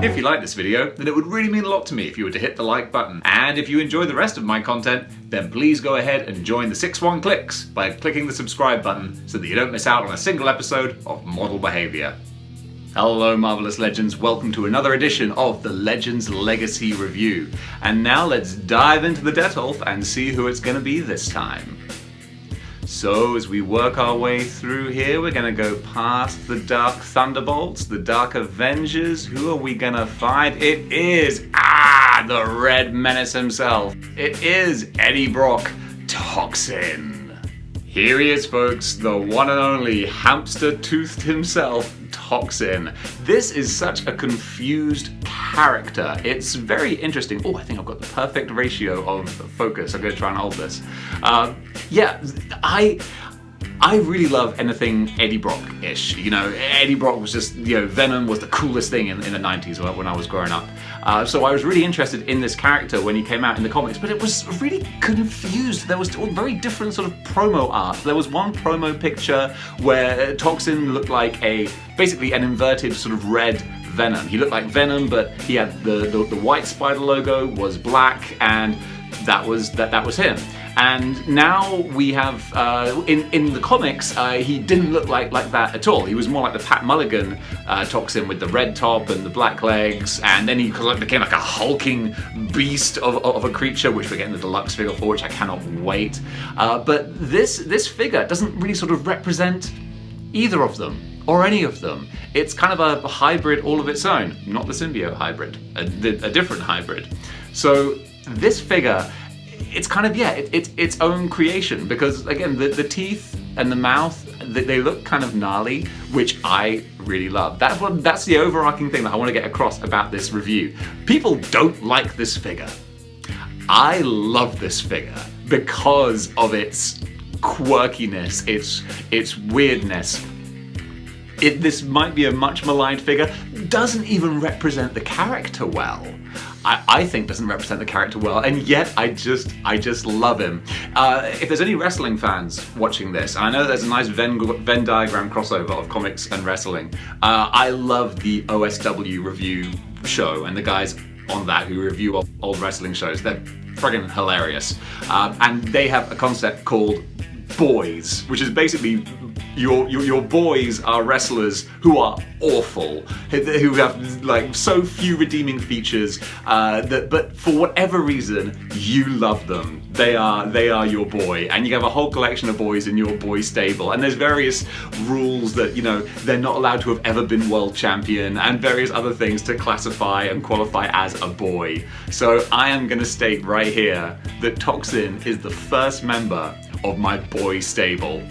If you like this video, then it would really mean a lot to me if you were to hit the like button. And if you enjoy the rest of my content, then please go ahead and join the 6-1 Clicks by clicking the subscribe button so that you don't miss out on a single episode of Model Behavior. Hello Marvelous Legends, welcome to another edition of the Legends Legacy Review. And now let's dive into the Detolf and see who it's going to be this time. So as we work our way through here, we're going to go past the Dark Thunderbolts, the Dark Avengers. Who are we going to find? It is, the Red Menace himself. It is Eddie Brock, Toxin. Here he is, folks, the one and only hamster-toothed himself, Toxin. This is such a confused character. It's very interesting. Oh, I think I've got the perfect ratio of focus. I'm going to try and hold this. I really love anything Eddie Brock-ish. You know, Eddie Brock was just, Venom was the coolest thing in the 90s when I was growing up. So I was really interested in this character when he came out in the comics, but it was really confused. There was all very different sort of promo art. There was one promo picture where Toxin looked like basically an inverted sort of red Venom. He looked like Venom, but he had the white spider logo was black, and that was him. And now we have, in the comics, he didn't look like that at all. He was more like the Pat Mulligan Toxin with the red top and the black legs, and then he became like a hulking beast of a creature, which we're getting the deluxe figure for, which I cannot wait. But this figure doesn't really sort of represent either of them, or any of them. It's kind of a hybrid all of its own, not the symbiote hybrid, a different hybrid. So this figure, it's kind of, it's its own creation, because again, the teeth and the mouth, they look kind of gnarly, which I really love. That's the overarching thing that I want to get across about this review. People don't like this figure. I love this figure because of its quirkiness, its weirdness. This might be a much maligned figure, doesn't even represent the character well. I think doesn't represent the character well, and yet I just love him. If there's any wrestling fans watching this, I know there's a nice Venn diagram crossover of comics and wrestling. I love the OSW review show and the guys on that who review old wrestling shows. They're friggin' hilarious. And they have a concept called boys, which is basically your boys are wrestlers who are awful, who have like so few redeeming features, but for whatever reason you love them. They are your boy, and you have a whole collection of boys in your boy stable, and there's various rules that they're not allowed to have ever been world champion, and various other things to classify and qualify as a boy. So I am going to state right here that Toxin is the first member of my boy stable.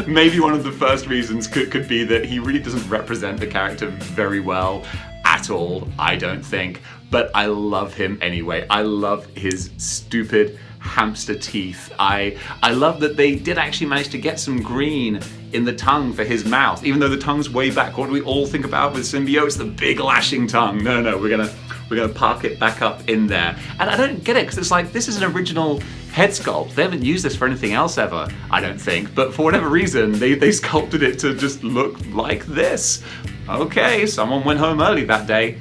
Maybe one of the first reasons could be that he really doesn't represent the character very well at all, I don't think, but I love him anyway. I love his stupid hamster teeth. I love that they did actually manage to get some green in the tongue for his mouth, even though the tongue's way back. What do we all think about with symbiotes? The big lashing tongue. No, we're gonna park it back up in there. And I don't get it, because it's like, this is an original head sculpt. They haven't used this for anything else ever, I don't think, but for whatever reason, they sculpted it to just look like this. Okay, someone went home early that day.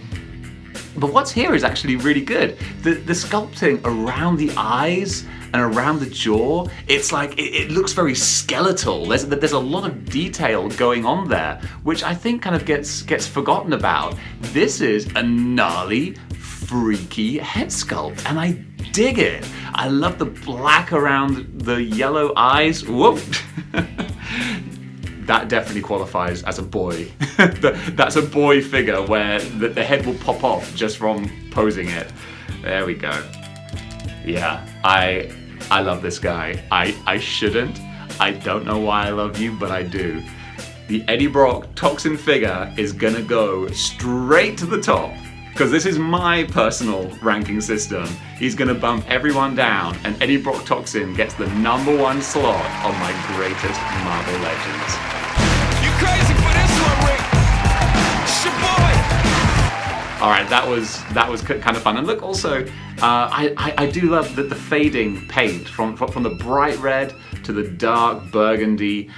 But what's here is actually really good. The sculpting around the eyes and around the jaw, it's like, it looks very skeletal. There's a lot of detail going on there, which I think kind of gets forgotten about. This is a gnarly, freaky head sculpt, and I dig it. I love the black around the yellow eyes. Whoa! That definitely qualifies as a boy. That's a boy figure where the head will pop off just from posing it. There we go. Yeah, I love this guy. I shouldn't. I don't know why I love you, but I do. The Eddie Brock Toxin figure is gonna go straight to the top, because this is my personal ranking system. He's gonna bump everyone down, and Eddie Brock Toxin gets the #1 slot on my greatest Marvel Legends. You crazy for this one, Rick? It's your boy. All right, that was kind of fun. And look, also, I do love the fading paint from the bright red to the dark burgundy.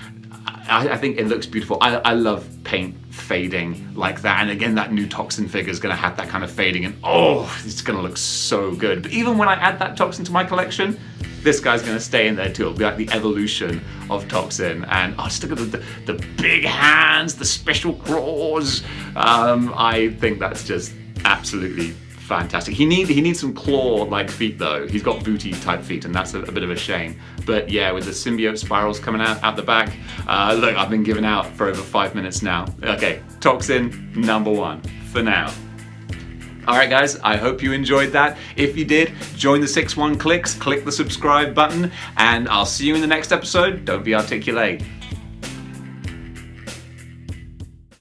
I think it looks beautiful. I love paint fading like that, and again, that new Toxin figure is going to have that kind of fading, and oh, it's going to look so good. But even when I add that Toxin to my collection, this guy's going to stay in there too. It'll be like the evolution of Toxin. And oh, just look at the big hands, the special claws. I think that's just absolutely fantastic. He needs some claw-like feet though. He's got booty type feet, and that's a bit of a shame. But yeah, with the symbiote spirals coming out the back, look, I've been giving out for over 5 minutes now. Okay, Toxin #1 for now. Alright guys, I hope you enjoyed that. If you did, join the 6-1 Clicks, click the subscribe button, and I'll see you in the next episode. Don't be articulate.